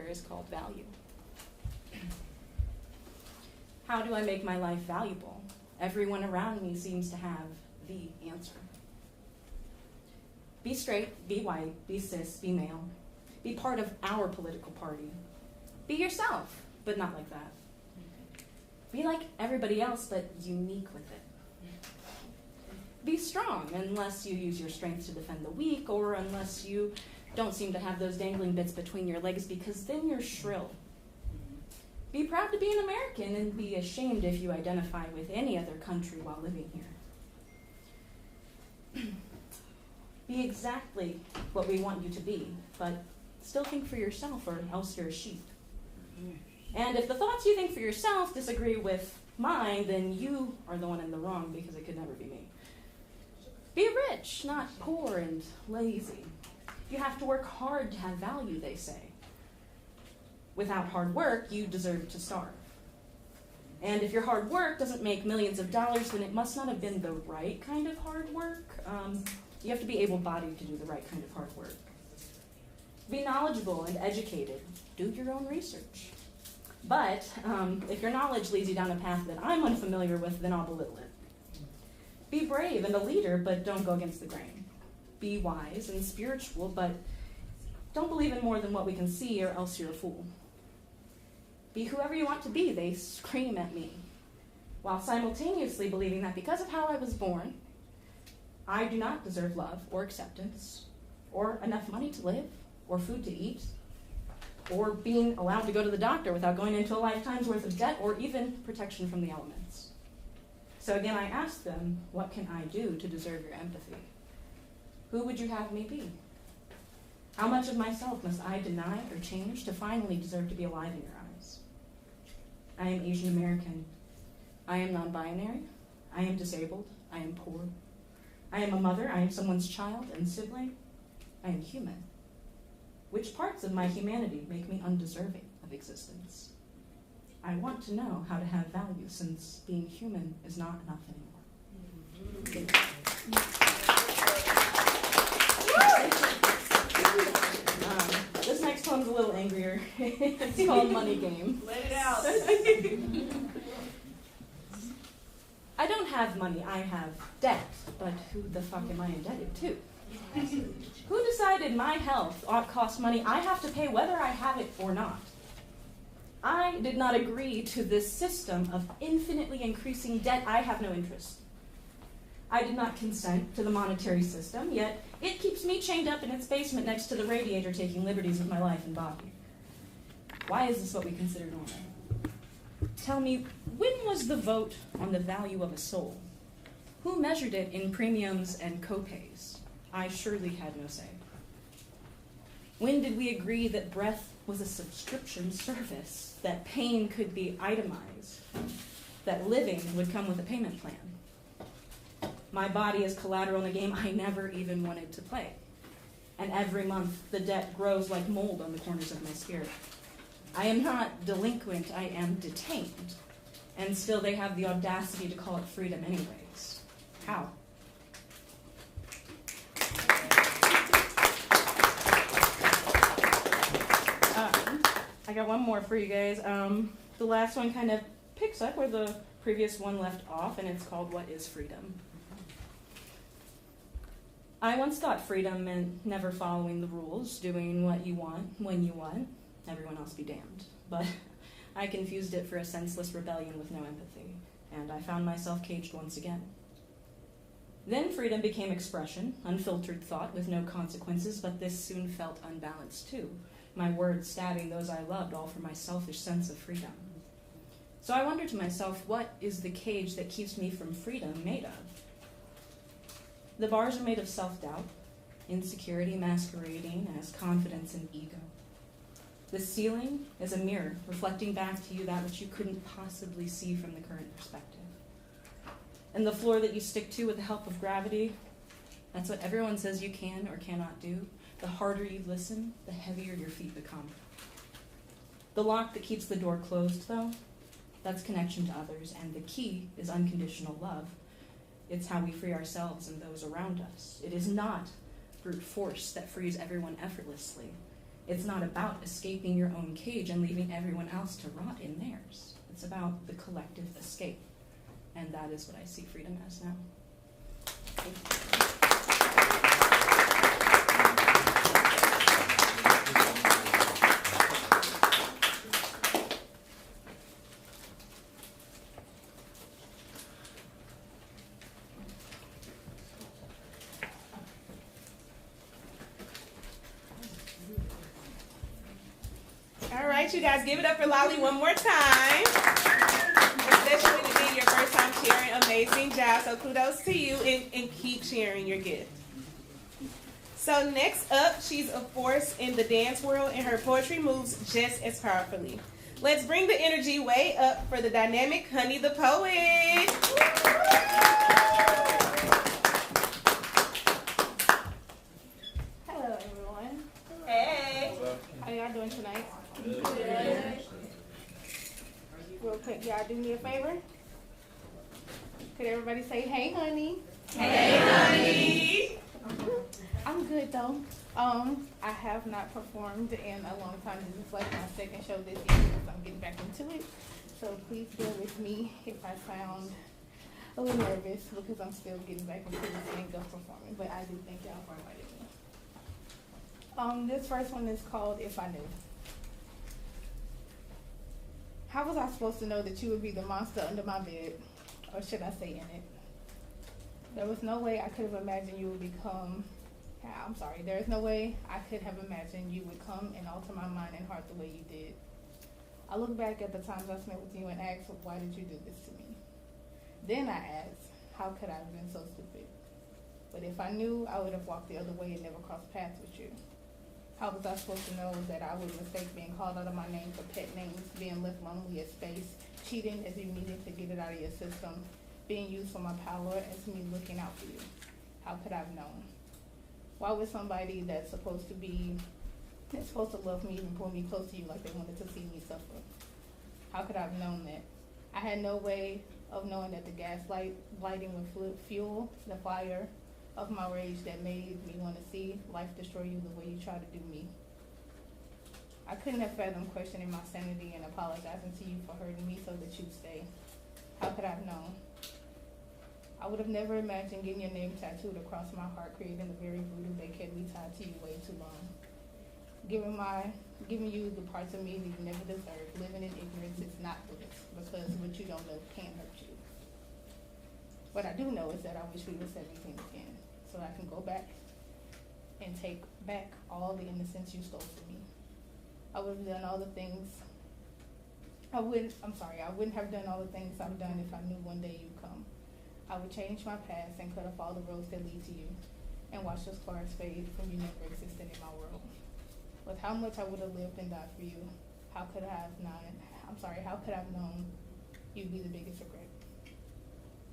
here is called value. How do I make my life valuable? Everyone around me seems to have the answer. Be straight, be white, be cis, be male. Be part of our political party. Be yourself, but not like that. Be like everybody else, but unique with it. Be strong, unless you use your strength to defend the weak, or unless you don't seem to have those dangling bits between your legs, because then you're shrill. Be proud to be an American, and be ashamed if you identify with any other country while living here. Be exactly what we want you to be, but still think for yourself, or else you're a sheep. And if the thoughts you think for yourself disagree with mine, then you are the one in the wrong, because it could never be me. Be rich, not poor and lazy. You have to work hard to have value, they say. Without hard work, you deserve to starve. And if your hard work doesn't make millions of dollars, then it must not have been the right kind of hard work. You have to be able-bodied to do the right kind of hard work. Be knowledgeable and educated. Do your own research. But if your knowledge leads you down a path that I'm unfamiliar with, then I'll belittle it. Be brave and a leader, but don't go against the grain. Be wise and spiritual, but don't believe in more than what we can see, or else you're a fool. Be whoever you want to be, they scream at me, while simultaneously believing that because of how I was born, I do not deserve love or acceptance, or enough money to live, or food to eat, or being allowed to go to the doctor without going into a lifetime's worth of debt, or even protection from the elements. So again, I asked them, what can I do to deserve your empathy? Who would you have me be? How much of myself must I deny or change to finally deserve to be alive in your eyes? I am Asian American. I am non-binary. I am disabled. I am poor. I am a mother. I am someone's child and sibling. I am human. Which parts of my humanity make me undeserving of existence? I want to know how to have value, since being human is not enough anymore. This next poem's a little angrier. It's called Money Game. Let it out. I don't have money, I have debt. But who the fuck am I indebted to? Who decided my health ought cost money I have to pay whether I have it or not? I did not agree to this system of infinitely increasing debt. I have no interest. I did not consent to the monetary system, yet it keeps me chained up in its basement next to the radiator, taking liberties with my life and body. Why is this what we consider normal? Tell me, when was the vote on the value of a soul? Who measured it in premiums and co-pays? I surely had no say. When did we agree that breath was a subscription service, that pain could be itemized, that living would come with a payment plan? My body is collateral in a game I never even wanted to play. And every month, the debt grows like mold on the corners of my spirit. I am not delinquent, I am detained. And still they have the audacity to call it freedom anyways. How? I got one more for you guys. The last one kind of picks up where the previous one left off, and it's called What is Freedom? I once thought freedom meant never following the rules, doing what you want, when you want, everyone else be damned. But I confused it for a senseless rebellion with no empathy, and I found myself caged once again. Then freedom became expression, unfiltered thought with no consequences, but this soon felt unbalanced too. My words stabbing those I loved, all for my selfish sense of freedom. So I wondered to myself, what is the cage that keeps me from freedom made of? The bars are made of self-doubt, insecurity masquerading as confidence and ego. The ceiling is a mirror reflecting back to you that which you couldn't possibly see from the current perspective. And the floor that you stick to with the help of gravity, that's what everyone says you can or cannot do. The harder you listen, the heavier your feet become. The lock that keeps the door closed, though, that's connection to others, and the key is unconditional love. It's how we free ourselves and those around us. It is not brute force that frees everyone effortlessly. It's not about escaping your own cage and leaving everyone else to rot in theirs. It's about the collective escape. And that is what I see freedom as now. Thank you. All right, you guys, give it up for Lolly one more time. Especially to be your first time sharing. Amazing job. So kudos to you, and keep sharing your gift. So next up, she's a force in the dance world, and her poetry moves just as powerfully. Let's bring the energy way up for the dynamic Honey the Poet. Hello, everyone. Hey. How y'all doing tonight? Good. Real quick, y'all do me a favor? Could everybody say, hey, honey? Hey, honey. I'm good, though. I have not performed in a long time. This is like my second show this year because I'm getting back into it. So please bear with me if I sound a little nervous because I'm still getting back into the thing of performing. But I do thank y'all for inviting me. This first one is called If I Knew. How was I supposed to know that you would be the monster under my bed? Or should I say in it? There was no way I could have imagined you would become... there is no way I could have imagined you would come and alter my mind and heart the way you did. I look back at the times I spent with you and ask, why did you do this to me? Then I ask, how could I have been so stupid? But if I knew, I would have walked the other way and never crossed paths with you. How was I supposed to know that I would mistake being called out of my name for pet names, being left lonely at space, cheating as you needed to get it out of your system, being used for my power as me looking out for you? How could I have known? Why would somebody that's supposed to love me even pull me close to you like they wanted to see me suffer? How could I have known that? I had no way of knowing that the lighting would fuel the fire of my rage that made me want to see life destroy you the way you try to do me. I couldn't have fathomed questioning my sanity and apologizing to you for hurting me so that you'd stay. How could I have known? I would have never imagined getting your name tattooed across my heart, creating the very voodoo that kept me tied to you way too long. Giving you the parts of me that you never deserved. Living in ignorance is not bliss, because what you don't know can hurt you. What I do know is that I wish we were 17 again, so I can go back and take back all the innocence you stole from me. I would have done all the things. I wouldn't have done all the things I've done if I knew one day you'd come. I would change my past and cut off all the roads that lead to you, and watch those scars fade from you never existing in my world. With how much I would have lived and died for you, how could I have known you'd be the biggest regret?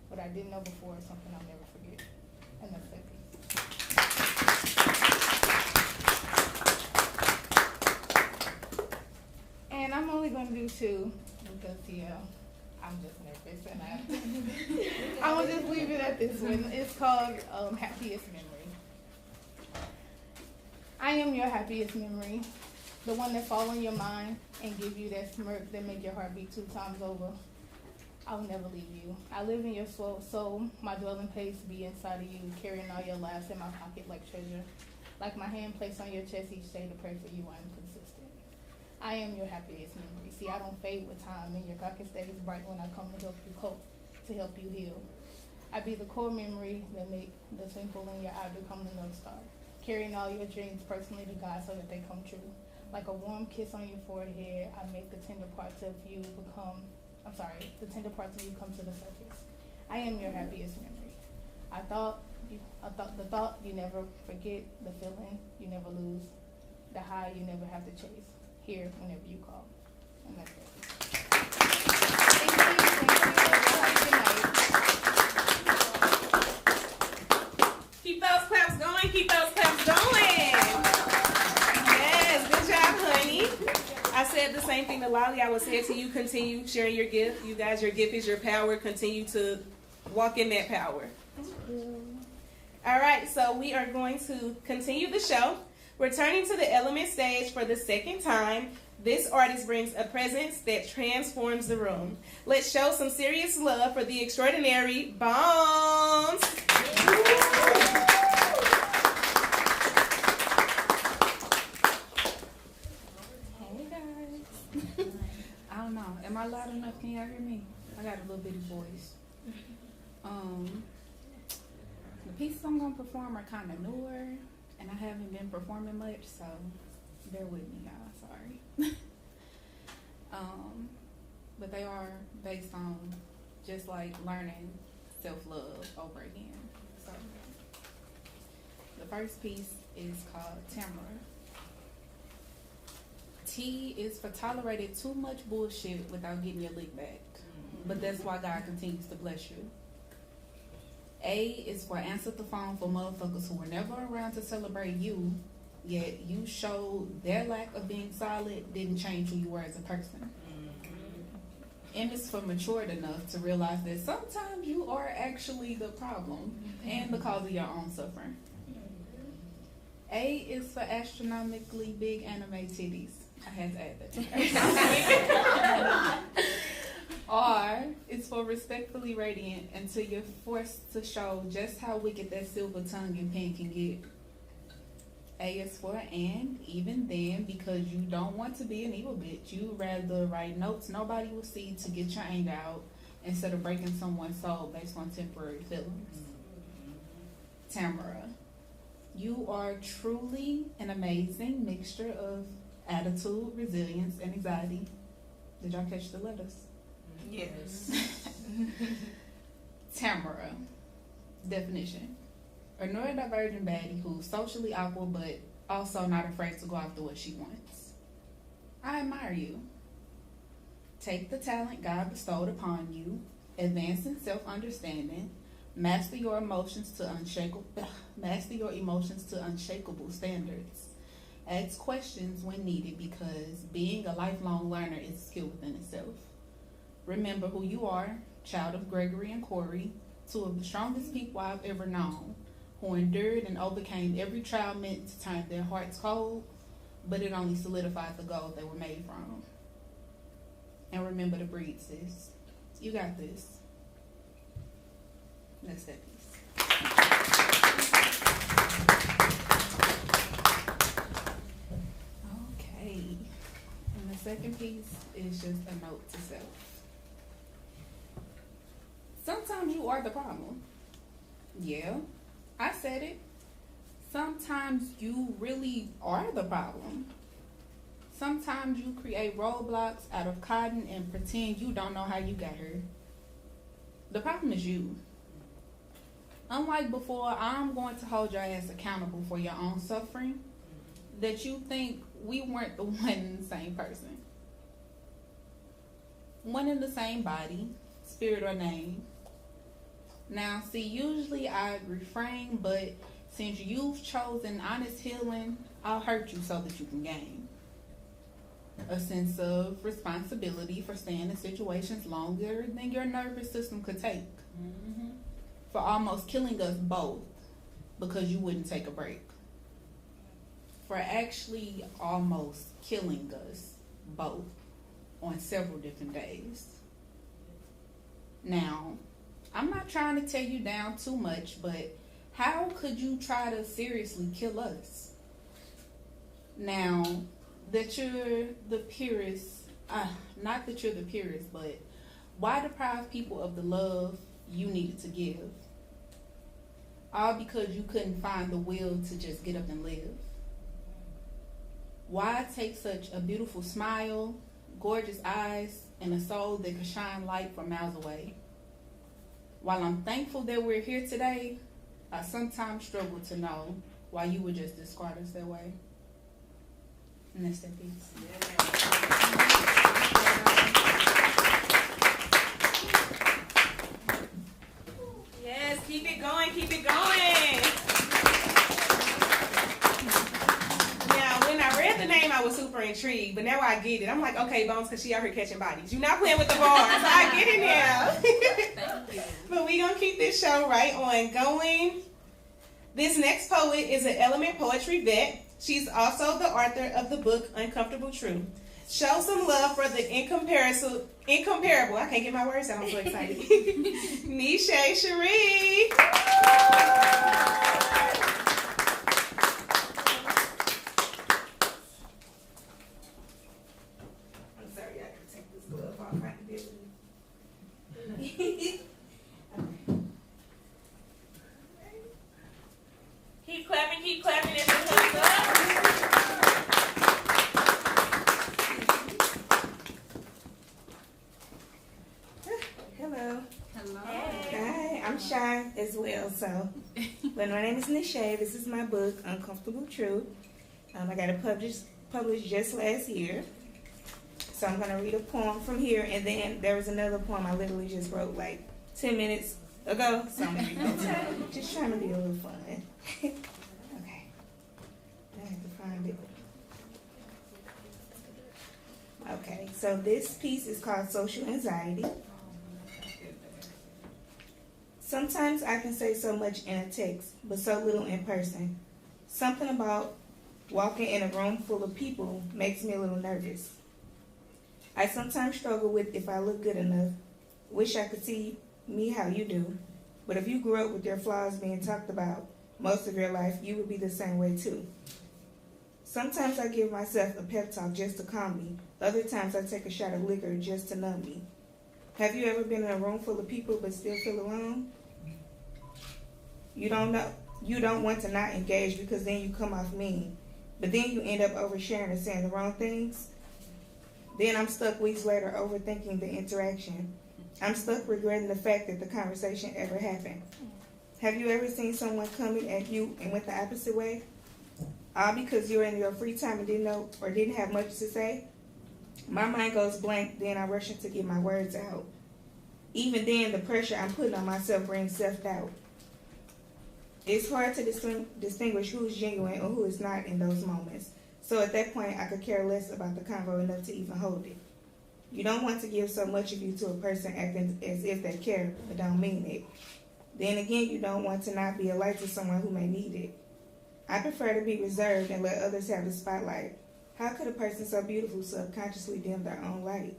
What I didn't know before is something I'll never forget. And that's that piece. And I'm only going to do two because, I'm just nervous, and I will just leave it at this one. It's called Happiest Memory. I am your happiest memory, the one that fall in your mind and give you that smirk that make your heart beat 2 times over. I'll never leave you. I live in your soul, my dwelling place be inside of you, carrying all your laughs in my pocket like treasure. Like my hand placed on your chest each day to pray for you, I'm consistent. I am your happiest memory. See, I don't fade with time, and your pocket stays bright when I come to help you cope, to help you heal. I be the core memory that make the twinkle in your eye become the North Star, carrying all your dreams personally to God so that they come true. Like a warm kiss on your forehead, I make the tender parts of you come to the surface. I am your happiest memory. The thought you never forget, the feeling you never lose, the high you never have to chase. Here whenever you call. And that's it. Thank you. Keep those claps going. Keep those claps going. Yes, good job, honey. I said the same thing to Lolly. I would say it to you. Continue sharing your gift. You guys, your gift is your power. Continue to walk in that power. All right, so we are going to continue the show. Returning to the Element stage for the second time, this artist brings a presence that transforms the room. Let's show some serious love for the extraordinary Bones. Hey guys. I don't know. Am I loud enough? Can y'all hear me? I got a little bitty voice. The pieces I'm gonna perform are kind of newer, and I haven't been performing much, so bear with me, y'all. Sorry. But they are based on just like learning self-love over again. So the first piece is called Tamara. T is for tolerated too much bullshit without getting your lick back. But that's why God continues to bless you. A is for answer the phone for motherfuckers who were never around to celebrate you, yet you showed their lack of being solid didn't change who you were as a person. M is for matured enough to realize that sometimes you are actually the problem and the cause of your own suffering. A is for astronomically big anime titties. I had to add that. R is for respectfully radiant until you're forced to show just how wicked that silver tongue and pen can get. A is for and even then, because you don't want to be an evil bitch, you rather write notes nobody will see to get your anger out instead of breaking someone's soul based on temporary feelings. Tamara, you are truly an amazing mixture of attitude, resilience, and anxiety. Did y'all catch the letters? Yes. Tamara, definition. A neurodivergent baddie who's socially awkward but also not afraid to go after what she wants. I admire you. Take the talent God bestowed upon you, advance in self-understanding, master your emotions to unshakable standards. Ask questions when needed because being a lifelong learner is a skill within itself. Remember who you are, child of Gregory and Corey, two of the strongest people I've ever known, who endured and overcame every trial meant to turn their hearts cold, but it only solidified the gold they were made from. And remember to breathe, sis. You got this. That's that piece. Okay. And the second piece is just a note to self. Sometimes you are the problem. Yeah, I said it. Sometimes you really are the problem. Sometimes you create roadblocks out of cotton and pretend you don't know how you got here. The problem is you. Unlike before, I'm going to hold your ass accountable for your own suffering that you think we weren't the one and the same person. One in the same body, spirit or name. Now, see, usually I refrain, but since you've chosen honest healing, I'll hurt you so that you can gain a sense of responsibility for staying in situations longer than your nervous system could take. Mm-hmm. For almost killing us both because you wouldn't take a break. For actually almost killing us both on several different days. Now, I'm not trying to tear you down too much, but how could you try to seriously kill us? Now, that you're the purest, not that you're the purest, but why deprive people of the love you needed to give? All because you couldn't find the will to just get up and live. Why take such a beautiful smile, gorgeous eyes, and a soul that could shine light from miles away? While I'm thankful that we're here today, I sometimes struggle to know why you would just discard us that way. And that's that piece. Yes, keep it going, keep it going. Now, when I read the name, I was super intrigued, but now I get it. I'm like, okay, Bones, because she out here catching bodies. You're not playing with the bars. I get it now. Thank you. But we're going to keep this show right on going. This next poet is an LMNT Poetry vet. She's also the author of the book Uncomfortable Truth. Show some love for the incomparable, I can't get my words out, I'm so excited, Nisha Cherie. I'm sorry, I gotta take this glove off. I can deal with it. Keep clapping as it comes up. Hello. Hello. Hi, I'm shy as well, so. But my name is Nisha. This is my book, Uncomfortable Truth. I got it published just last year. So I'm going to read a poem from here, and then there was another poem I literally just wrote like 10 minutes ago. So I'm just trying to be a little fun. Okay. I have to find it. Okay, so this piece is called Social Anxiety. Sometimes I can say so much in a text, but so little in person. Something about walking in a room full of people makes me a little nervous. I sometimes struggle with if I look good enough. Wish I could see me how you do. But if you grew up with your flaws being talked about most of your life, you would be the same way too. Sometimes I give myself a pep talk just to calm me. Other times I take a shot of liquor just to numb me. Have you ever been in a room full of people but still feel alone? You don't want to not engage because then you come off mean. But then you end up oversharing and saying the wrong things. Then I'm stuck weeks later overthinking the interaction. I'm stuck regretting the fact that the conversation ever happened. Have you ever seen someone coming at you and went the opposite way? All because you were in your free time and didn't know or didn't have much to say? My mind goes blank, then I rush in to get my words out. Even then, the pressure I'm putting on myself brings self-doubt. It's hard to distinguish who's genuine or who is not in those moments. So at that point, I could care less about the convo enough to even hold it. You don't want to give so much of you to a person acting as if they care, but don't mean it. Then again, you don't want to not be a light to someone who may need it. I prefer to be reserved and let others have the spotlight. How could a person so beautiful subconsciously dim their own light?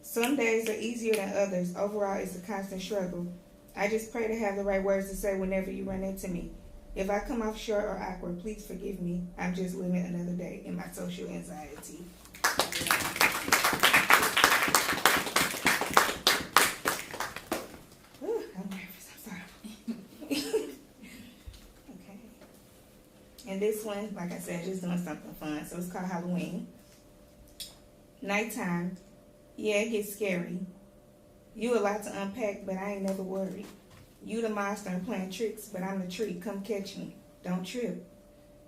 Some days are easier than others. Overall, it's a constant struggle. I just pray to have the right words to say whenever you run into me. If I come off short or awkward, please forgive me. I'm just living another day in my social anxiety. Ooh, I'm nervous. I'm sorry. Okay. And this one, like I said, just doing something fun. So it's called Halloween. Nighttime. Yeah, it gets scary. You a lot to unpack, but I ain't never worried. You the monster and playing tricks, but I'm the treat. Come catch me. Don't trip.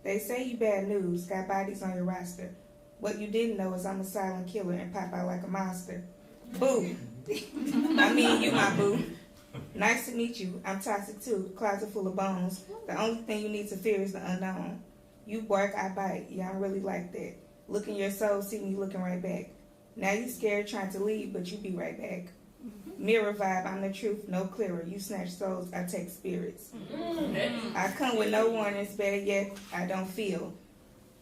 They say you bad news, got bodies on your roster. What you didn't know is I'm a silent killer and pop out like a monster. Boo. I mean, you my boo. Nice to meet you. I'm toxic too. Closet full of bones. The only thing you need to fear is the unknown. You bark, I bite. Yeah, I'm really like that. Look in your soul, see me looking right back. Now you scared trying to leave, but you be right back. Mirror vibe, I'm the truth, no clearer. You snatch souls, I take spirits. I come with no warnings, better yet, I don't feel.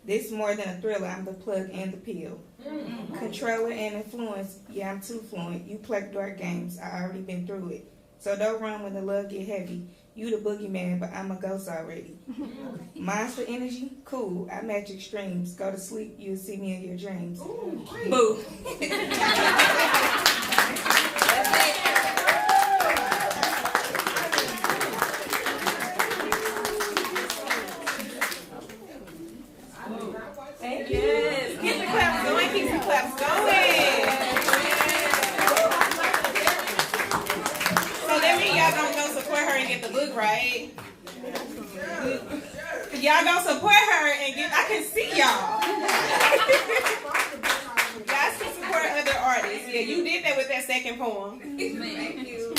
This more than a thriller, I'm the plug and the pill. Controller and influence, yeah, I'm too fluent. You play dark games, I already been through it. So don't run when the love get heavy. You the boogeyman, but I'm a ghost already. Monster energy, cool, I match extremes. Go to sleep, you'll see me in your dreams. Boo. Thank you. Keep the claps going. Keep the claps going. So that means y'all gonna go support her and get the book, right? Y'all gonna support her and get. I can see y'all. Guys can support other artists. Yeah, you did that with that second poem. Thank you.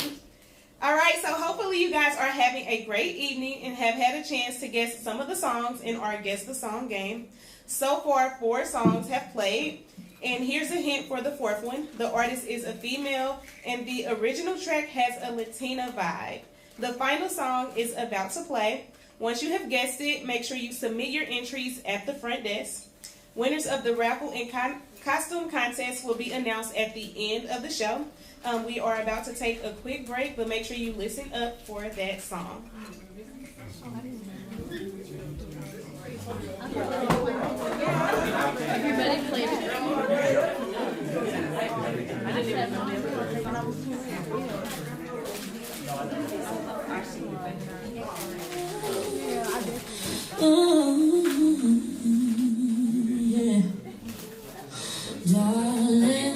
All right, so hopefully you guys are having a great evening and have had a chance to guess some of the songs in our Guess the Song game. So far, 4 songs have played, and here's a hint for the 4th one. The artist is a female, and the original track has a Latina vibe. The final song is about to play. Once you have guessed it, make sure you submit your entries at the front desk. Winners of the raffle and costume contest will be announced at the end of the show. We are about to take a quick break, but make sure you listen up for that song. Everybody played it. Yeah. Darling,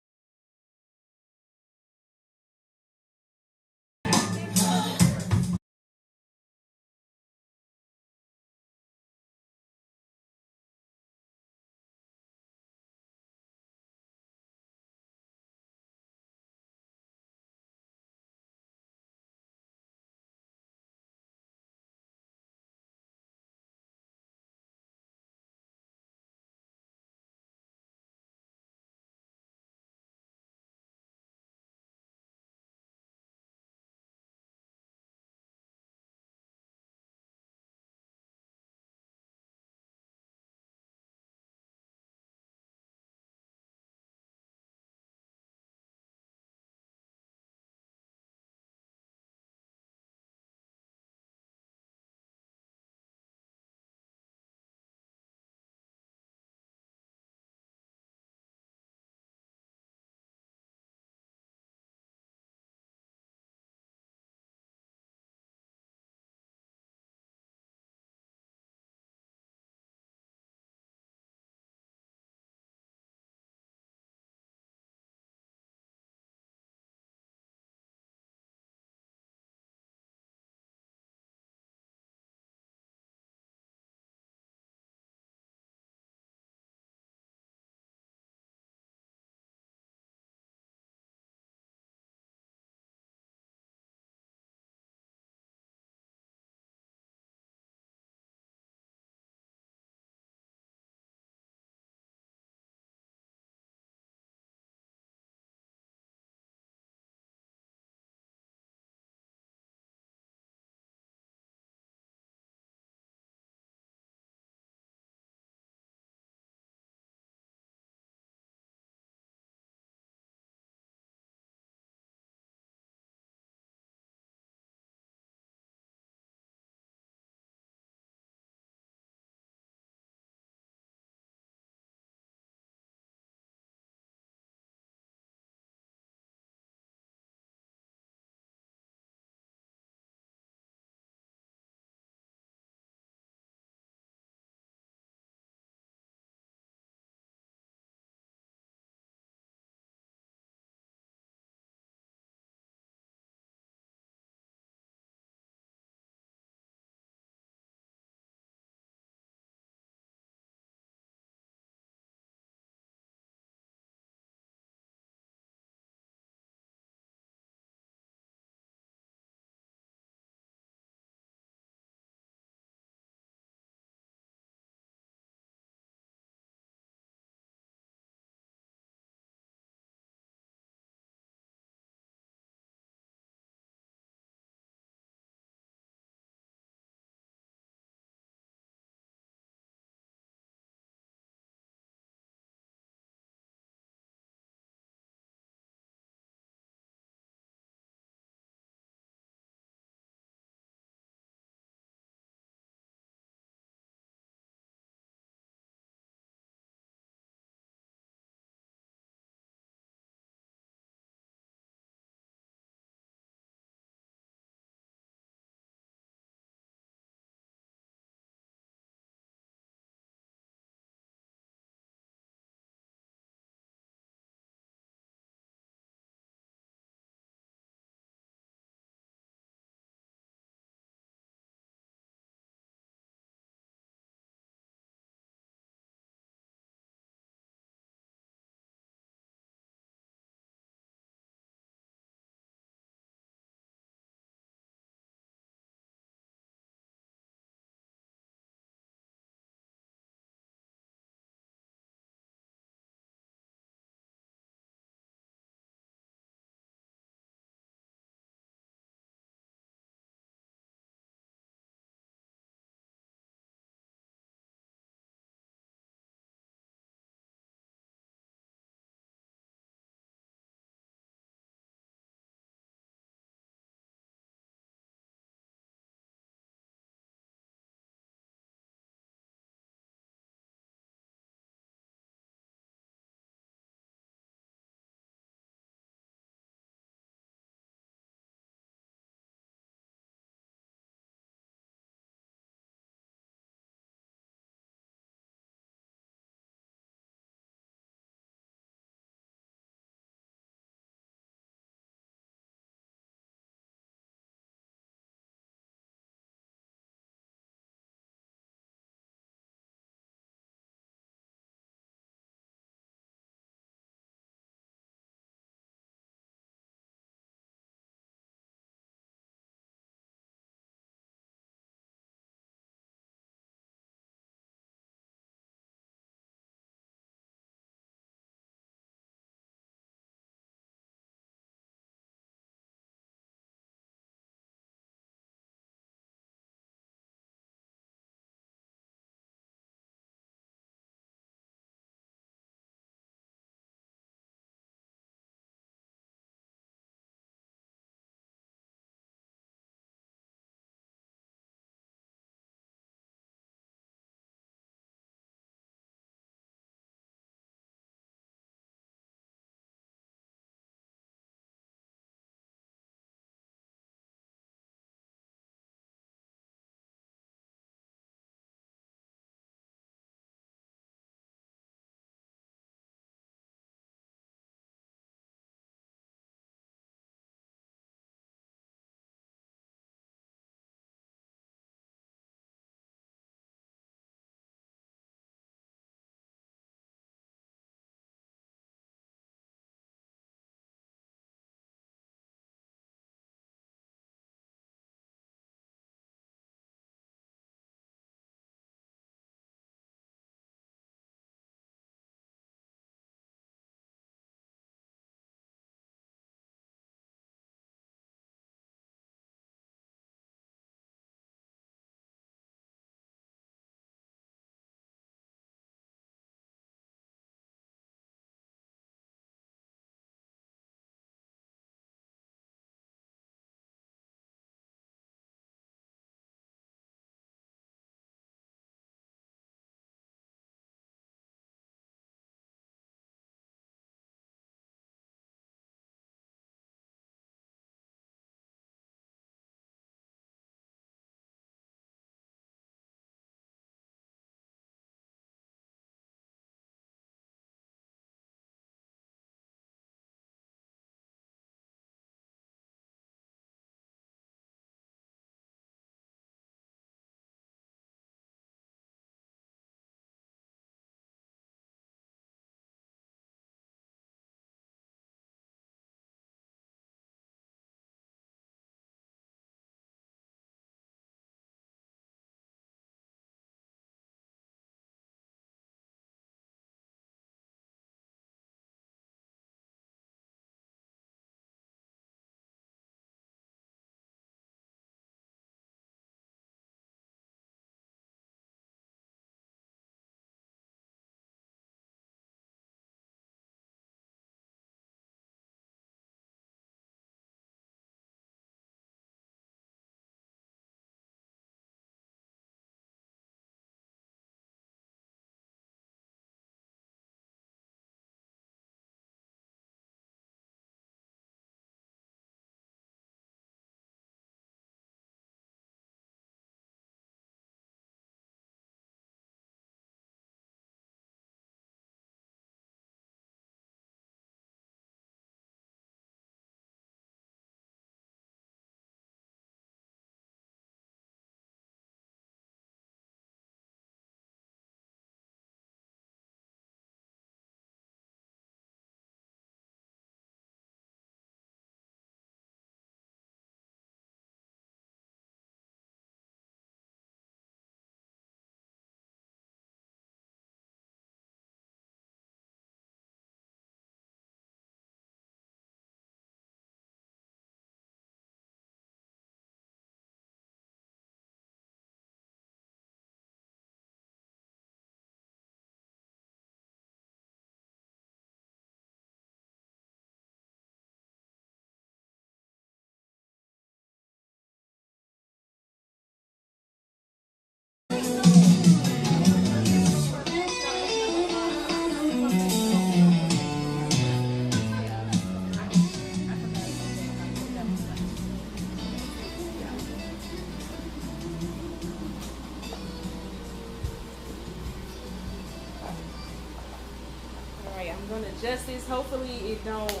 gonna adjust this. Hopefully it don't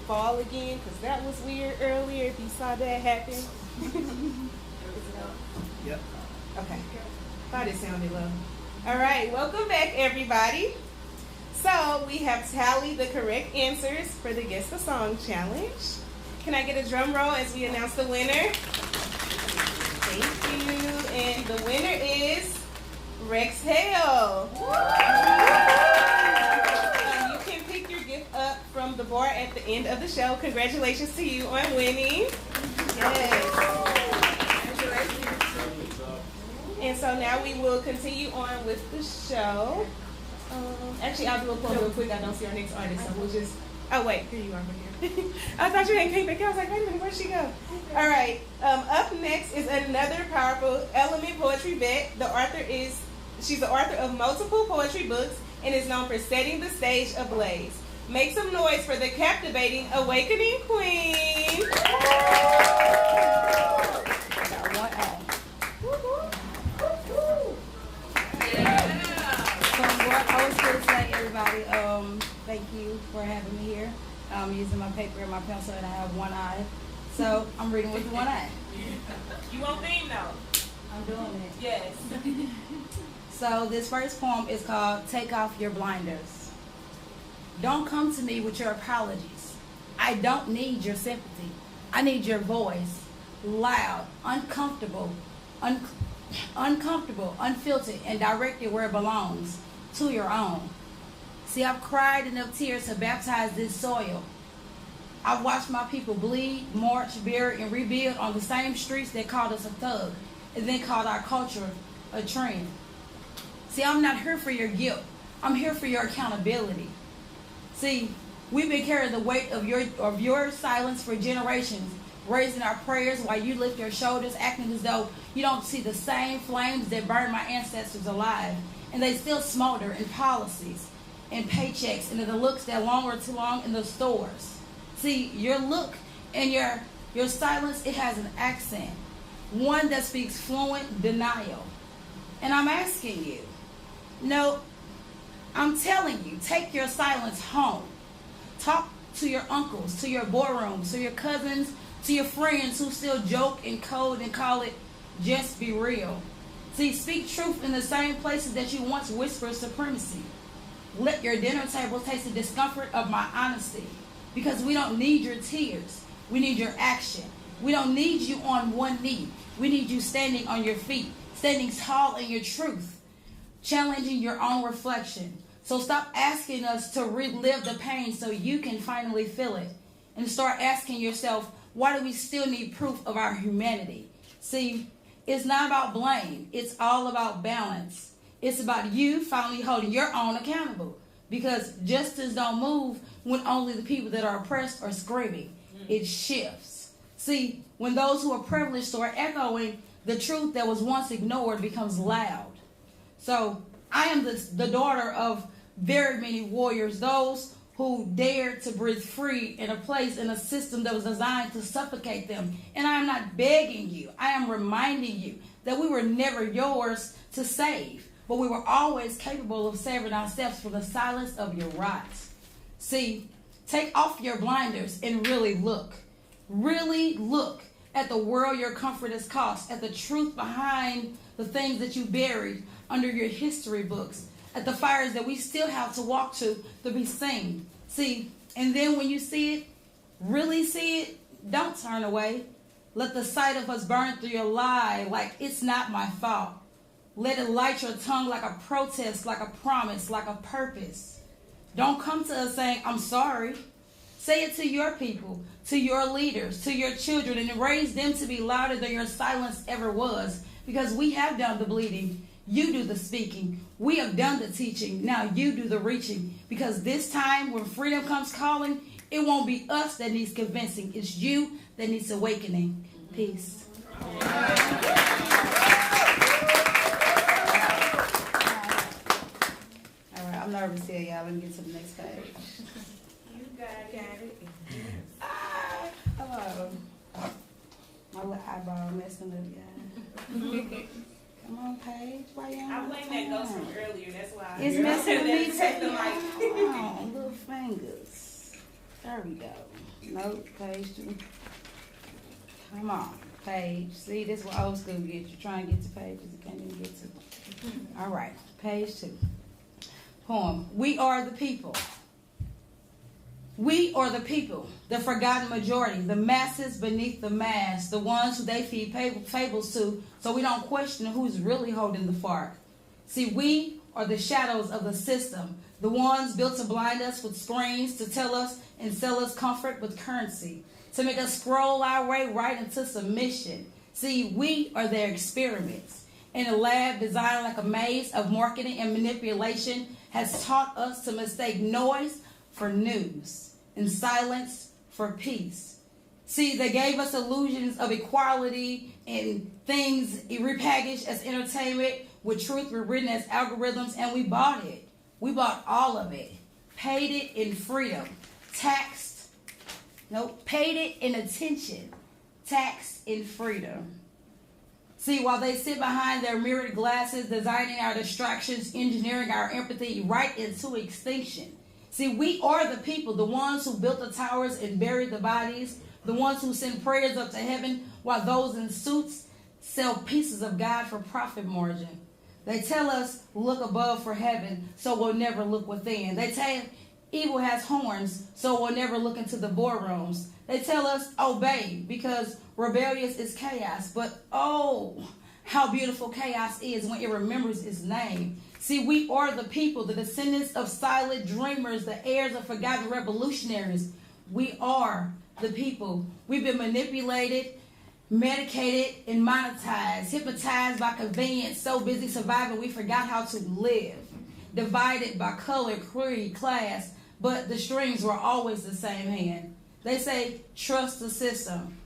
fall again, because that was weird earlier. If you saw that happen. Yep. Okay. Thought it sounded low. All right, welcome back, everybody. So we have tallied the correct answers for the Guess the Song Challenge. Can I get a drum roll as we announce the winner? Thank you. And the winner is Rex Hale. You can pick your gift up from the bar at the end of the show. Congratulations to you on winning. Yes. And so now we will continue on with the show. Actually, I'll do a poll real quick. I don't see our next artist, so we'll just... Oh, wait. Here you are. Right here. I thought you hadn't came back. I was like, wait a minute. Where'd she go? All right. Up next is another powerful LMNT poetry vet. She's the author of multiple poetry books and is known for setting the stage ablaze. Make some noise for the captivating Awakening Queen. I was going to say, everybody, thank you for having me here. I'm using my paper and my pencil, and I have one eye. So I'm reading with one eye. You won't theme though. I'm doing it. Yes. So this first poem is called Take Off Your Blinders. Don't come to me with your apologies. I don't need your sympathy. I need your voice. Loud, uncomfortable, unfiltered, and directed where it belongs, to your own. See, I've cried enough tears to baptize this soil. I've watched my people bleed, march, bury, and rebuild on the same streets that called us a thug, and then called our culture a trend. See, I'm not here for your guilt. I'm here for your accountability. See, we've been carrying the weight of your silence for generations, raising our prayers while you lift your shoulders, acting as though you don't see the same flames that burned my ancestors alive. And they still smolder in policies, in paychecks, and in the looks that longer too long in the stores. See, your look and your silence, it has an accent, one that speaks fluent denial. And I'm asking you, no, I'm telling you, take your silence home. Talk to your uncles, to your boardrooms, to your cousins, to your friends who still joke and code and call it just be real. See, speak truth in the same places that you once whispered supremacy. Let your dinner table taste the discomfort of my honesty. Because we don't need your tears. We need your action. We don't need you on one knee. We need you standing on your feet, standing tall in your truth, challenging your own reflection. So stop asking us to relive the pain so you can finally feel it. And start asking yourself, why do we still need proof of our humanity? See, it's not about blame. It's all about balance. It's about you finally holding your own accountable. Because justice don't move when only the people that are oppressed are screaming. It shifts. See, when those who are privileged start echoing, the truth that was once ignored becomes loud. So I am the daughter of very many warriors, those who dared to breathe free in a place, in a system that was designed to suffocate them. And I am not begging you. I am reminding you that we were never yours to save, but we were always capable of saving ourselves from the silence of your rights. See, take off your blinders and really look. Really look at the world your comfort has cost, at the truth behind the things that you buried under your history books, at the fires that we still have to walk to be seen. See, and then when you see it, really see it, don't turn away. Let the sight of us burn through your lie like it's not my fault. Let it light your tongue like a protest, like a promise, like a purpose. Don't come to us saying, I'm sorry. Say it to your people, to your leaders, to your children, and raise them to be louder than your silence ever was. Because we have done the bleeding. You do the speaking. We have done the teaching. Now you do the reaching. Because this time when freedom comes calling, it won't be us that needs convincing. It's you that needs awakening. Peace. All right, I'm nervous here, y'all. Let me get to the next page. You got it. Hello. My little eyeball messing up, y'all. Come on, Paige. Why you I blame that ghost from earlier. That's why. It's messing with me Take too. the mic. Oh, little fingers. There we go. Nope, Page 2. Come on, Page. See, this is what old school gets. You trying to get to pages you can't even get to. All right, Page 2. Poem. We are the people. We are the people, the forgotten majority, the masses beneath the mass, the ones who they feed fables to, so we don't question who's really holding the fart. See, we are the shadows of the system, the ones built to blind us with screens, to tell us and sell us comfort with currency, to make us scroll our way right into submission. See, we are their experiments. In a lab designed like a maze of marketing and manipulation has taught us to mistake noise for news and silence for peace. See, they gave us illusions of equality and things repackaged as entertainment with truth rewritten as algorithms, and we bought it. We bought all of it. Paid it in freedom. Paid it in attention. Taxed in freedom. See, while they sit behind their mirrored glasses, designing our distractions, engineering our empathy right into extinction. See, we are the people, the ones who built the towers and buried the bodies, the ones who send prayers up to heaven while those in suits sell pieces of God for profit margin. They tell us, look above for heaven, so we'll never look within. They tell evil has horns, so we'll never look into the boardrooms. They tell us, obey, because rebellious is chaos. But oh, how beautiful chaos is when it remembers its name. See, we are the people, the descendants of silent dreamers, the heirs of forgotten revolutionaries. We are the people. We've been manipulated, medicated, and monetized, hypnotized by convenience, so busy surviving we forgot how to live. Divided by color, creed, class, but the strings were always the same hand. They say, trust the system,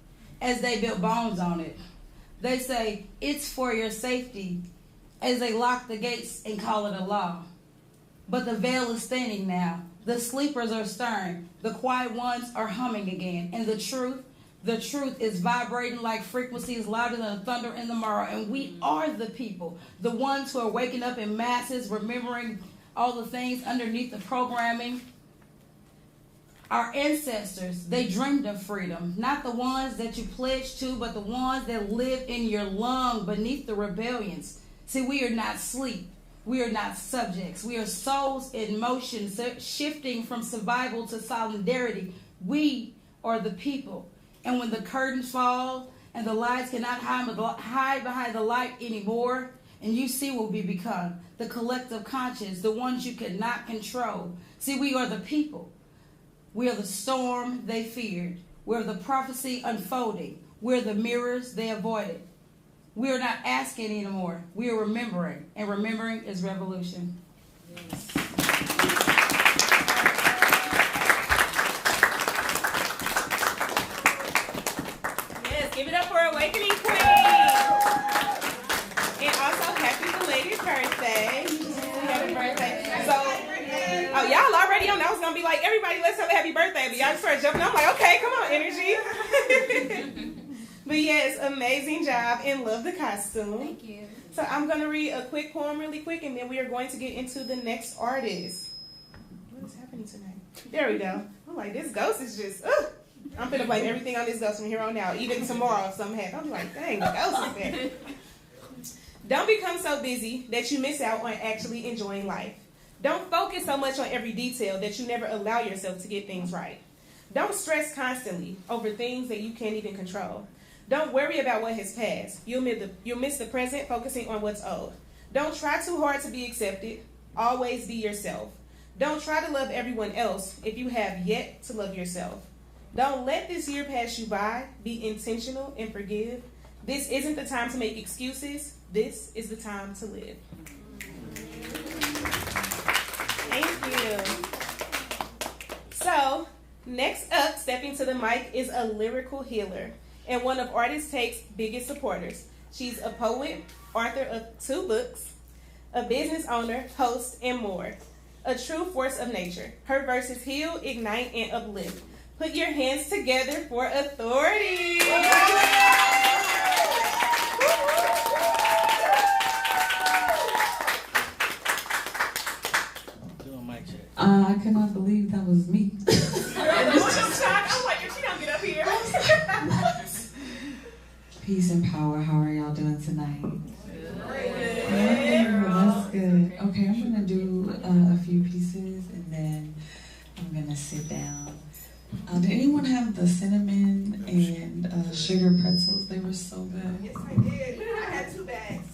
as they built bones on it. They say, it's for your safety, as they lock the gates and call it a law. But the veil is thinning now. The sleepers are stirring. The quiet ones are humming again. And the truth is vibrating like frequencies louder than thunder in the morrow. And we are the people, the ones who are waking up in masses, remembering all the things underneath the programming. Our ancestors, they dreamed of freedom. Not the ones that you pledged to, but the ones that live in your lung beneath the rebellions. See, we are not sleep. We are not subjects. We are souls in motion, shifting from survival to solidarity. We are the people. And when the curtains fall and the lights cannot hide behind the light anymore, and you see what we become, the collective conscience, the ones you cannot control. See, we are the people. We are the storm they feared. We're the prophecy unfolding. We're the mirrors they avoided. We are not asking anymore. We are remembering. And remembering is revolution. Yes, give it up for Awakening Queen. And also, happy belated birthday. Happy birthday. So, y'all already on. I was going to be like, everybody, let's have a happy birthday. But y'all just started jumping. I'm like, okay, come on, energy. But yes, amazing job, and love the costume. Thank you. So I'm going to read a quick poem really quick, and then we are going to get into the next artist. What is happening tonight? There we go. I'm like, this ghost is just, I'm going to blame everything on this ghost from here on out. Even tomorrow if something happens. I'm like, dang, the ghost is there. Don't become so busy that you miss out on actually enjoying life. Don't focus so much on every detail that you never allow yourself to get things right. Don't stress constantly over things that you can't even control. Don't worry about what has passed. You'll miss the present, focusing on what's old. Don't try too hard to be accepted. Always be yourself. Don't try to love everyone else if you have yet to love yourself. Don't let this year pass you by. Be intentional and forgive. This isn't the time to make excuses. This is the time to live. Thank you. So, next up, stepping to the mic, is a lyrical healer and one of Artist Take's biggest supporters. She's a poet, author of 2 books, a business owner, host, and more. A true force of nature. Her verses heal, ignite, and uplift. Put your hands together for Authority. Peace and power. How are y'all doing tonight? Yeah, that's good. Okay, I'm gonna do a few pieces and then I'm gonna sit down. Did anyone have the cinnamon and sugar pretzels? They were so good. Yes, I did. I had 2 bags.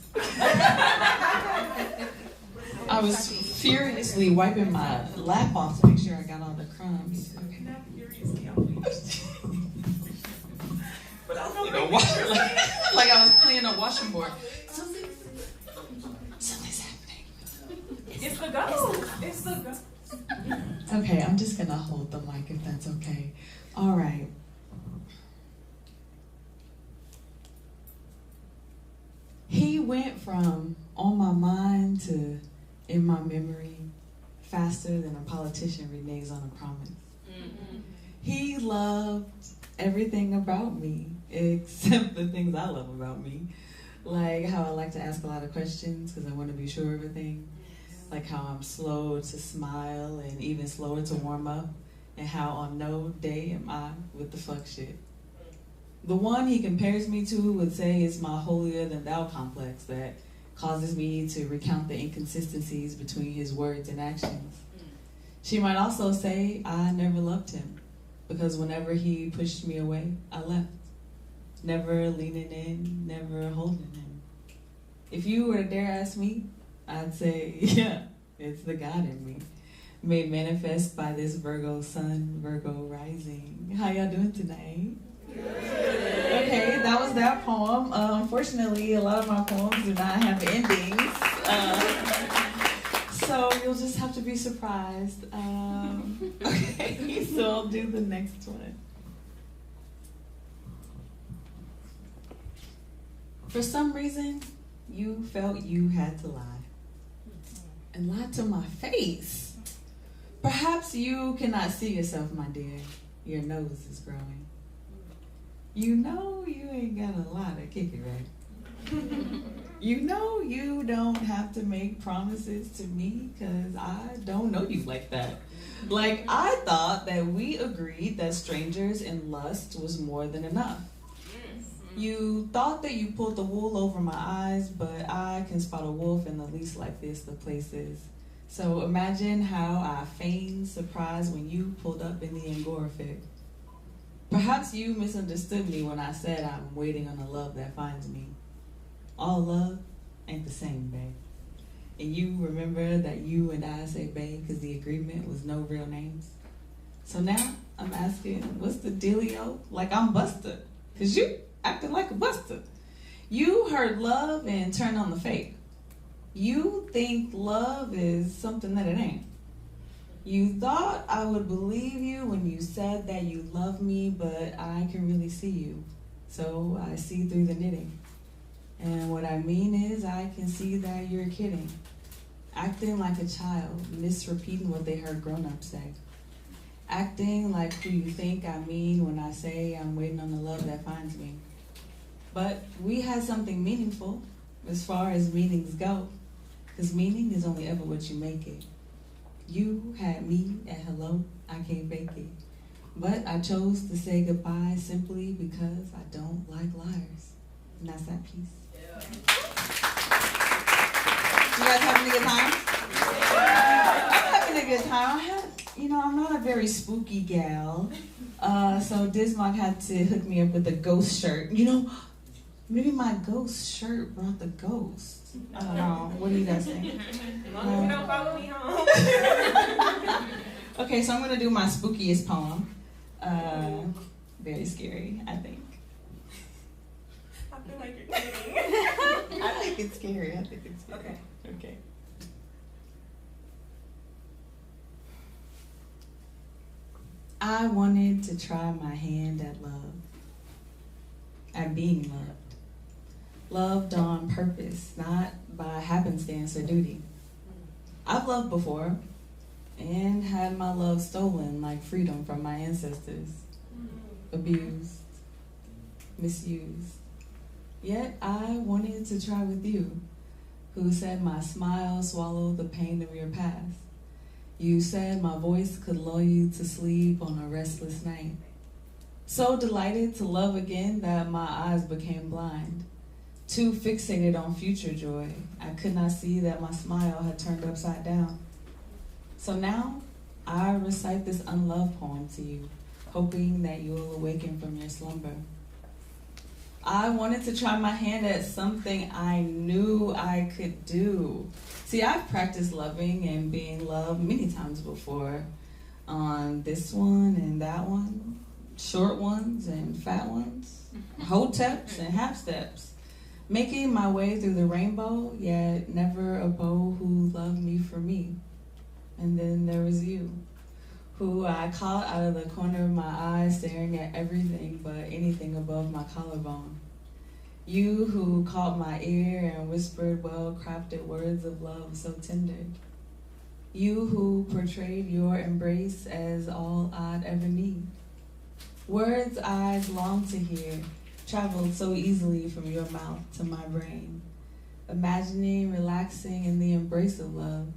I was furiously wiping my lap off to make sure I got all the crumbs. Okay. Not furiously, I'm but I don't know. Like I was playing a washing board. Something's happening. It's the ghost. It's the ghost. Okay, I'm just gonna hold the mic if that's okay. All right. He went from on my mind to in my memory faster than a politician reneges on a promise. Mm-hmm. He loved everything about me except the things I love about me. Like how I like to ask a lot of questions because I want to be sure of everything. Like how I'm slow to smile and even slower to warm up. And how on no day am I with the fuck shit. The one he compares me to would say is my holier than thou complex that causes me to recount the inconsistencies between his words and actions. She might also say I never loved him because whenever he pushed me away, I left. Never leaning in, never holding him. If you were to dare ask me, I'd say, yeah, it's the God in me. Made manifest by this Virgo sun, Virgo rising. How y'all doing tonight? Okay, that was that poem. Unfortunately, a lot of my poems do not have endings. So you'll just have to be surprised. Okay, so I'll do the next one. For some reason, you felt you had to lie. And lie to my face. Perhaps you cannot see yourself, my dear. Your nose is growing. You know you ain't got a lot to kick it, right? You know you don't have to make promises to me because I don't know you like that. Like, I thought that we agreed that strangers and lust was more than enough. You thought that you pulled the wool over my eyes, but I can spot a wolf in the least like this the places. So imagine how I feigned surprise when you pulled up in the Angora fit. Perhaps you misunderstood me when I said I'm waiting on a love that finds me. All love ain't the same, babe. And you remember that you and I say babe because the agreement was no real names. So now I'm asking, what's the dealio? Like I'm Buster, because you acting like a buster. You heard love and turned on the fake. You think love is something that it ain't. You thought I would believe you when you said that you love me, but I can really see you. So I see through the knitting. And what I mean is I can see that you're kidding. Acting like a child, misrepeating what they heard grown-ups say. Acting like who you think I mean when I say I'm waiting on the love that finds me. But we had something meaningful as far as meanings go. Because meaning is only ever what you make it. You had me at hello, I can't fake it. But I chose to say goodbye simply because I don't like liars. And that's that piece. Yeah. You guys having a good time? I'm having a good time. I'm not a very spooky gal. So Dismog had to hook me up with a ghost shirt. Maybe my ghost shirt brought the ghost. I don't know. What do you guys think? As long as you don't follow me home. Okay, so I'm going to do my spookiest poem. Very scary, I think. I feel like you're kidding. I think it's scary. Okay. Okay. I wanted to try my hand at love, at being loved. Loved on purpose, not by happenstance or duty. I've loved before and had my love stolen like freedom from my ancestors. Abused, misused. Yet I wanted to try with you, who said my smile swallowed the pain of your past. You said my voice could lull you to sleep on a restless night. So delighted to love again that my eyes became blind. Too fixated on future joy, I could not see that my smile had turned upside down. So now, I recite this unloved poem to you, hoping that you will awaken from your slumber. I wanted to try my hand at something I knew I could do. See, I've practiced loving and being loved many times before. On this one and that one, short ones and fat ones, hoteps and half steps. Making my way through the rainbow, yet never a beau who loved me for me. And then there was you, who I caught out of the corner of my eye, staring at everything but anything above my collarbone. You who caught my ear and whispered well-crafted words of love so tender. You who portrayed your embrace as all I'd ever need. Words I'd long to hear traveled so easily from your mouth to my brain. Imagining relaxing in the embrace of love.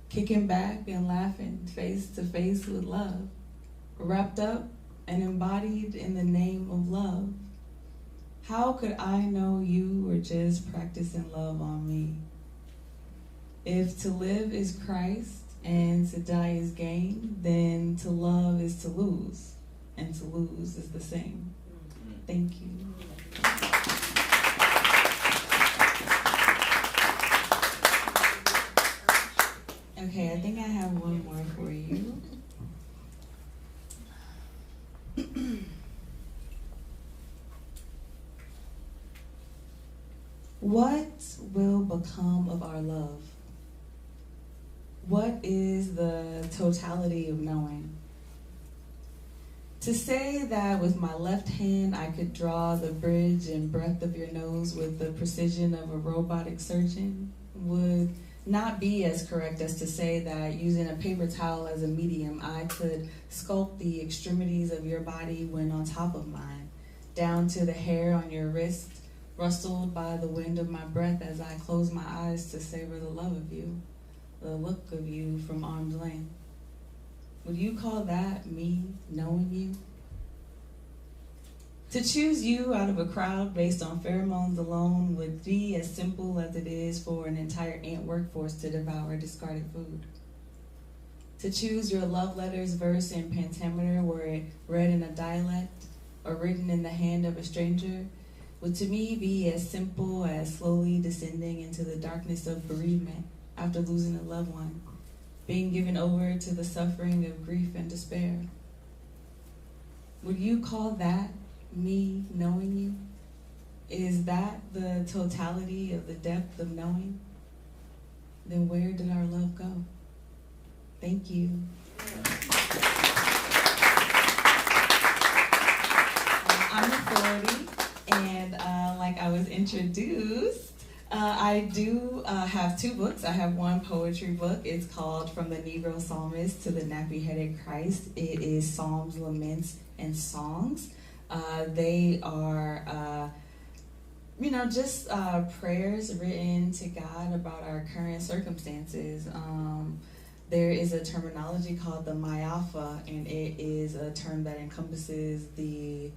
Kicking back and laughing face to face with love. Wrapped up and embodied in the name of love. How could I know you were just practicing love on me? If to live is Christ and to die is gain, then to love is to lose, and to lose is the same. Thank you. Okay, I think I have one more for you. What will become of our love? What is the totality of knowing? To say that with my left hand I could draw the bridge and breadth of your nose with the precision of a robotic surgeon would not be as correct as to say that using a paper towel as a medium I could sculpt the extremities of your body when on top of mine, down to the hair on your wrist, rustled by the wind of my breath as I close my eyes to savor the love of you, the look of you from arm's length. Would you call that me knowing you? To choose you out of a crowd based on pheromones alone would be as simple as it is for an entire ant workforce to devour discarded food. To choose your love letters verse in pentameter were it read in a dialect or written in the hand of a stranger would to me be as simple as slowly descending into the darkness of bereavement after losing a loved one, being given over to the suffering of grief and despair. Would you call that me knowing you? Is that the totality of the depth of knowing? Then where did our love go? Thank you. I'm Authority, and like I was introduced, I do have two books. I have one poetry book. It's called From the Negro Psalmist to the Nappy-Headed Christ. It is psalms, laments, and songs. They are, just prayers written to God about our current circumstances. There is a terminology called the Mayafa, and it is a term that encompasses the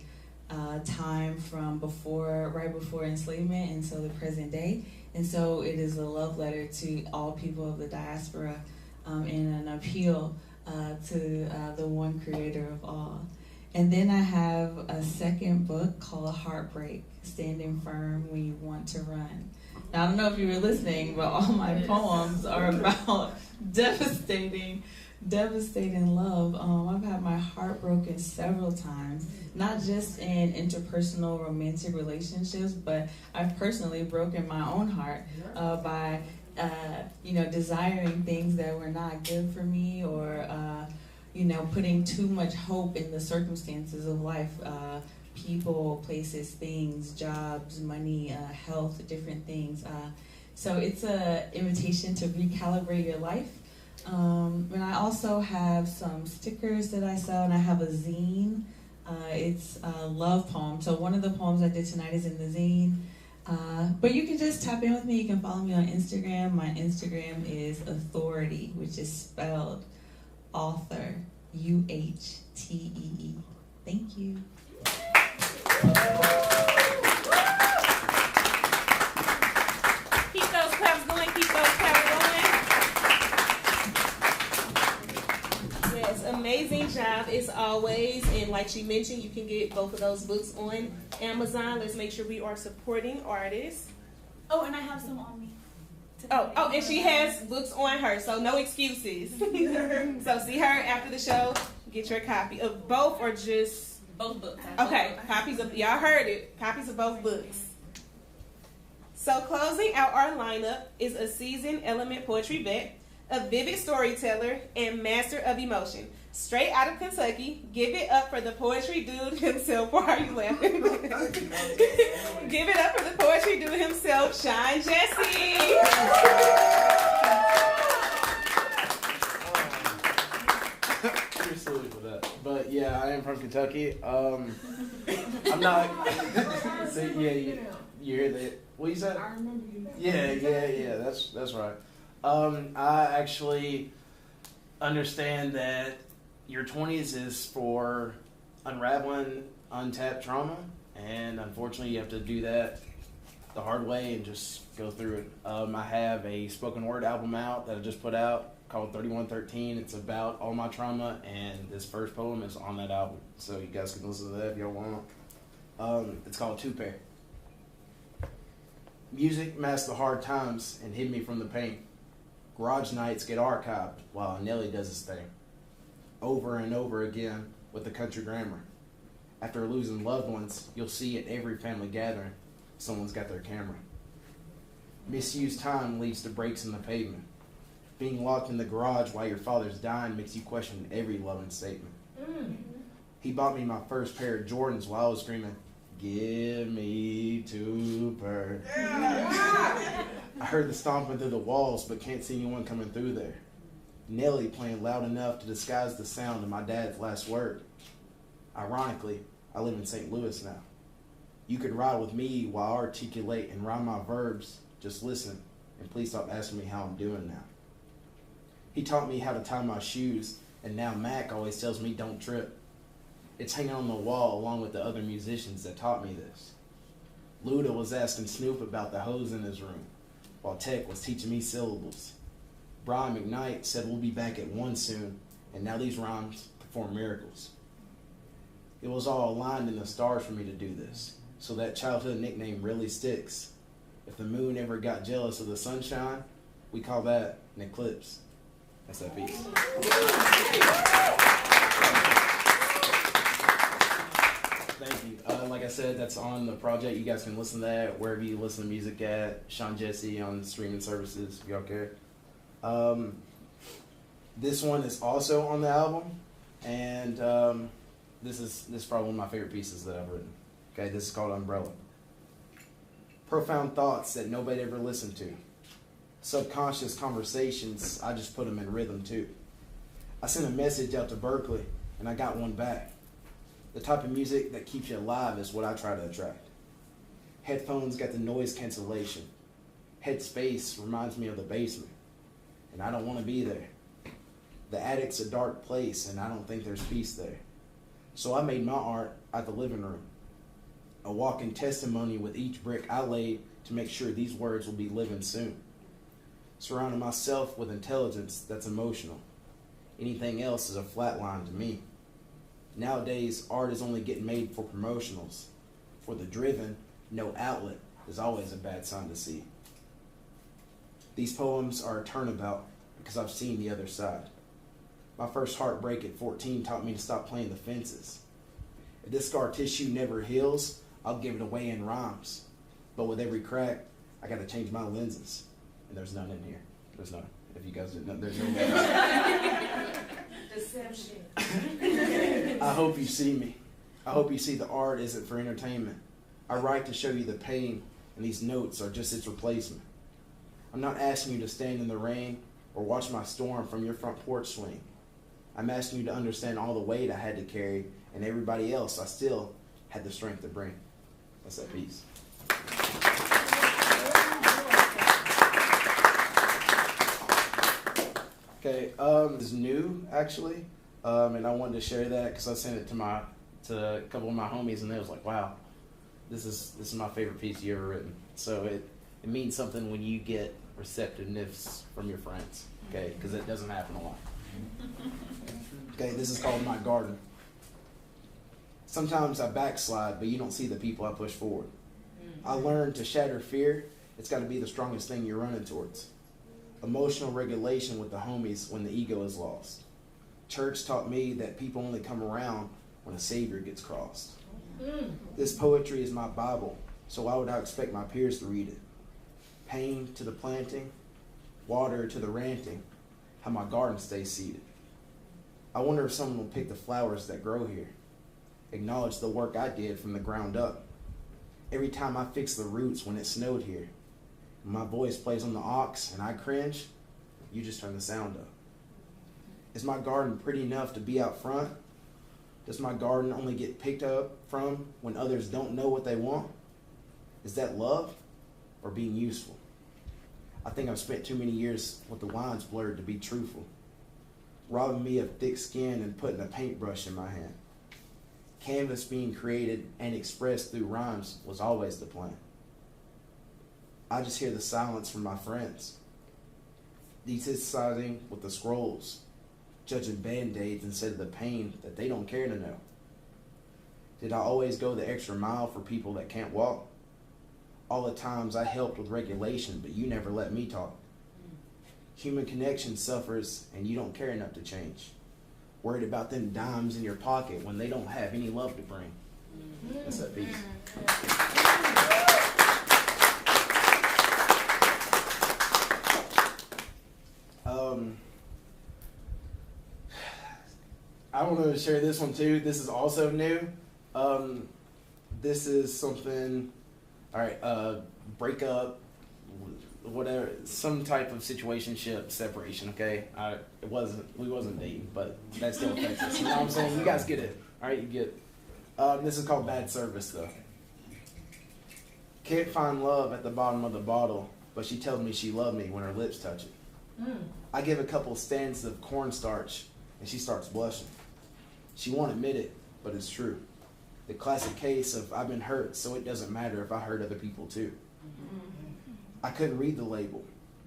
time from right before enslavement until the present day. And so it is a love letter to all people of the diaspora and an appeal to the one creator of all. And then I have a second book called Heartbreak, Standing Firm When You Want to Run. Now, I don't know if you were listening, but all my poems are about devastating love. I've had my heart broken several times, not just in interpersonal romantic relationships, but I've personally broken my own heart by desiring things that were not good for me, or putting too much hope in the circumstances of life, people, places, things, jobs, money, health, different things. So it's an invitation to recalibrate your life. And I also have some stickers that I sell, and I have a zine. It's a love poem. So one of the poems I did tonight is in the zine. But you can just tap in with me. You can follow me on Instagram. My Instagram is Authority, which is spelled author, UHTEE. Thank you. Keep those claps going, keep those claps going. Yes, amazing job as always. And like she mentioned, you can get both of those books on Amazon. Let's make sure we are supporting artists. Oh, and I have some on me. Oh, and she has books on her, so no excuses. So see her after the show, get your copy of both or just... Both books. Okay, copies of, y'all heard it, copies of both books. So closing out our lineup is a seasoned LMNT poetry vet, a vivid storyteller, and master of emotion. Straight out of Kentucky, give it up for the poetry dude himself. Why are you laughing? Give it up for the poetry dude himself, Sean Jesse. You're silly for that. But yeah, I am from Kentucky. I'm not. So, yeah, you hear that? What you said? I remember you. Yeah. That's right. I actually understand that your 20s is for unraveling untapped trauma, and unfortunately, you have to do that the hard way and just go through it. I have a spoken word album out that I just put out called 3113. It's about all my trauma, and this first poem is on that album, so you guys can listen to that if y'all want. It's called Two Pair. Music masked the hard times and hid me from the pain. Garage nights get archived while Nelly does his thing. Over and over again with the country grammar. After losing loved ones, you'll see at every family gathering, someone's got their camera. Misused time leads to breaks in the pavement. Being locked in the garage while your father's dying makes you question every loving statement. He bought me my first pair of Jordans while I was screaming, "Give me two pair." I heard the stomping through the walls, but can't see anyone coming through there. Nelly playing loud enough to disguise the sound of my dad's last word. Ironically, I live in St. Louis now. You could ride with me while I articulate and rhyme my verbs. Just listen, and please stop asking me how I'm doing now. He taught me how to tie my shoes, and now Mac always tells me don't trip. It's hanging on the wall along with the other musicians that taught me this. Luda was asking Snoop about the hose in his room, while Tech was teaching me syllables. Brian McKnight said we'll be back at 1 soon, and now these rhymes perform miracles. It was all aligned in the stars for me to do this, so that childhood nickname really sticks. If the moon ever got jealous of the sunshine, we call that an eclipse. That's that piece. Thank you. Like I said, that's on the project. You guys can listen to that wherever you listen to music at. Sean Jesse on streaming services, if y'all care. This one is also on the album, and this is probably one of my favorite pieces that I've written. Okay, this is called Umbrella. Profound thoughts that nobody ever listened to. Subconscious conversations, I just put them in rhythm too. I sent a message out to Berkeley, and I got one back. The type of music that keeps you alive is what I try to attract. Headphones got the noise cancellation. Headspace reminds me of the basement, and I don't want to be there. The attic's a dark place, and I don't think there's peace there. So I made my art at the living room, a walking testimony with each brick I laid to make sure these words will be living soon. Surrounding myself with intelligence that's emotional. Anything else is a flat line to me. Nowadays, art is only getting made for promotionals. For the driven, no outlet is always a bad sign to see. These poems are a turnabout because I've seen the other side. My first heartbreak at 14 taught me to stop playing the fences. If this scar tissue never heals, I'll give it away in rhymes. But with every crack, I gotta change my lenses. And there's none in here. There's none. If you guys didn't know, there's no lenses. Deception. I hope you see me. I hope you see the art isn't for entertainment. I write to show you the pain, and these notes are just its replacement. I'm not asking you to stand in the rain or watch my storm from your front porch swing. I'm asking you to understand all the weight I had to carry, and everybody else I still had the strength to bring. That's that piece. Okay, this is new actually, and I wanted to share that because I sent it to to a couple of my homies, and they was like, "Wow, this is my favorite piece you ever written." So it means something when you get receptiveness from your friends, okay? Because it doesn't happen a lot. Okay, this is called My Garden. Sometimes I backslide, but you don't see the people I push forward. I learned to shatter fear. It's got to be the strongest thing you're running towards. Emotional regulation with the homies when the ego is lost. Church taught me that people only come around when a savior gets crossed. This poetry is my Bible, so why would I expect my peers to read it? Pain to the planting, water to the ranting, how my garden stays seeded. I wonder if someone will pick the flowers that grow here, acknowledge the work I did from the ground up. Every time I fix the roots when it snowed here, when my voice plays on the aux and I cringe, you just turn the sound up. Is my garden pretty enough to be out front? Does my garden only get picked up from when others don't know what they want? Is that love or being useful? I think I've spent too many years with the lines blurred to be truthful, robbing me of thick skin and putting a paintbrush in my hand. Canvas being created and expressed through rhymes was always the plan. I just hear the silence from my friends, desensitizing with the scrolls, judging band-aids instead of the pain that they don't care to know. Did I always go the extra mile for people that can't walk? All the times I helped with regulation, but you never let me talk. Human connection suffers and you don't care enough to change. Worried about them dimes in your pocket when they don't have any love to bring. That's that piece. I want to share this one too. This is also new. This is something, all right, breakup, whatever, some type of situationship separation, okay? We wasn't dating, but that still affects us. You know what I'm saying? You guys get it. All right, you get it. This is called Bad Service, though. Can't find love at the bottom of the bottle, but she tells me she loved me when her lips touch it. I give a couple stands of cornstarch, and she starts blushing. She won't admit it, but it's true. The classic case of I've been hurt, so it doesn't matter if I hurt other people too. I couldn't read the label.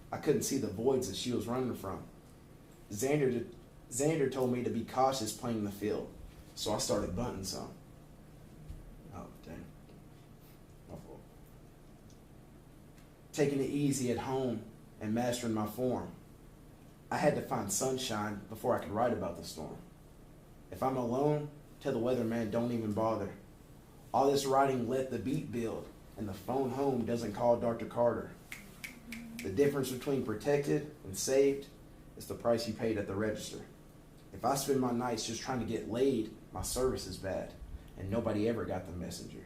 I couldn't see the voids that she was running from. Xander told me to be cautious playing the field, so I started bunting some. Oh, dang. My fault. Taking it easy at home and mastering my form. I had to find sunshine before I could write about the storm. If I'm alone, tell the weatherman don't even bother. All this writing let the beat build, and the phone home doesn't call Dr. Carter. The difference between protected and saved is the price you paid at the register. If I spend my nights just trying to get laid, my service is bad, and nobody ever got the messenger.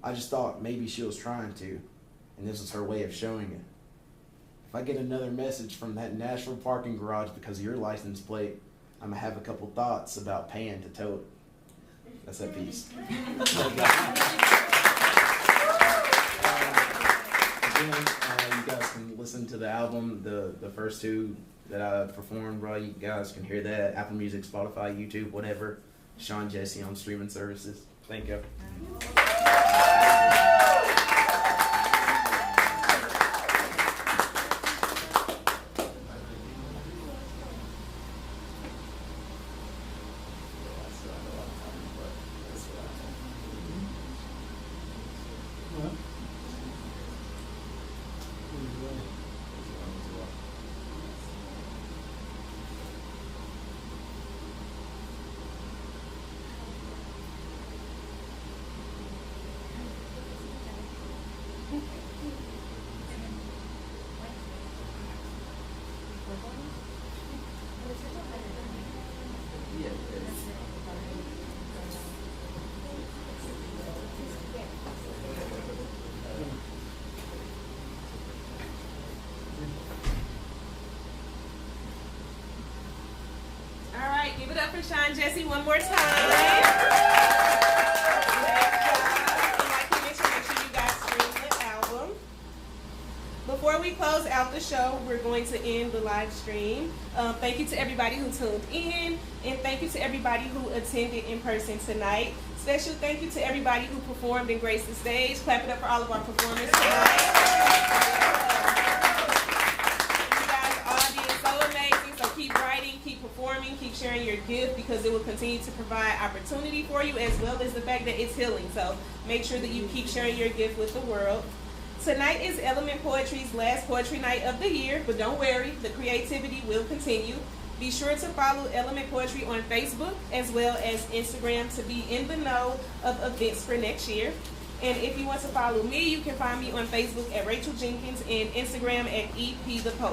I just thought maybe she was trying to, and this was her way of showing it. If I get another message from that Nashville parking garage because of your license plate, I'm going to have a couple thoughts about paying to tow it. That's that piece. Again, you guys can listen to the album, the first two that I performed, bro. You guys can hear that. Apple Music, Spotify, YouTube, whatever. Sean Jesse on streaming services. Thank you. Give it up for Sean Jesse one more time. Like he mentioned, make sure you guys stream the album. Before before we close out the show, we're going to end the live stream. Thank you to everybody who tuned in, and thank you to everybody who attended in person tonight. Special thank you to everybody who performed and graced the stage. Clap it up for all of our performers tonight. You guys all did so amazing. So keep writing, keep performing, keep sharing your gift, because it will continue to provide opportunity for you, as well as the fact that it's healing. So make sure that you keep sharing your gift with the world. Tonight is LMNT Poetry's last poetry night of the year, but don't worry, the creativity will continue. Be sure to follow LMNT Poetry on Facebook as well as Instagram to be in the know of events for next year. And if you want to follow me, you can find me on Facebook at Rachel Jenkins and Instagram at EP the Poet.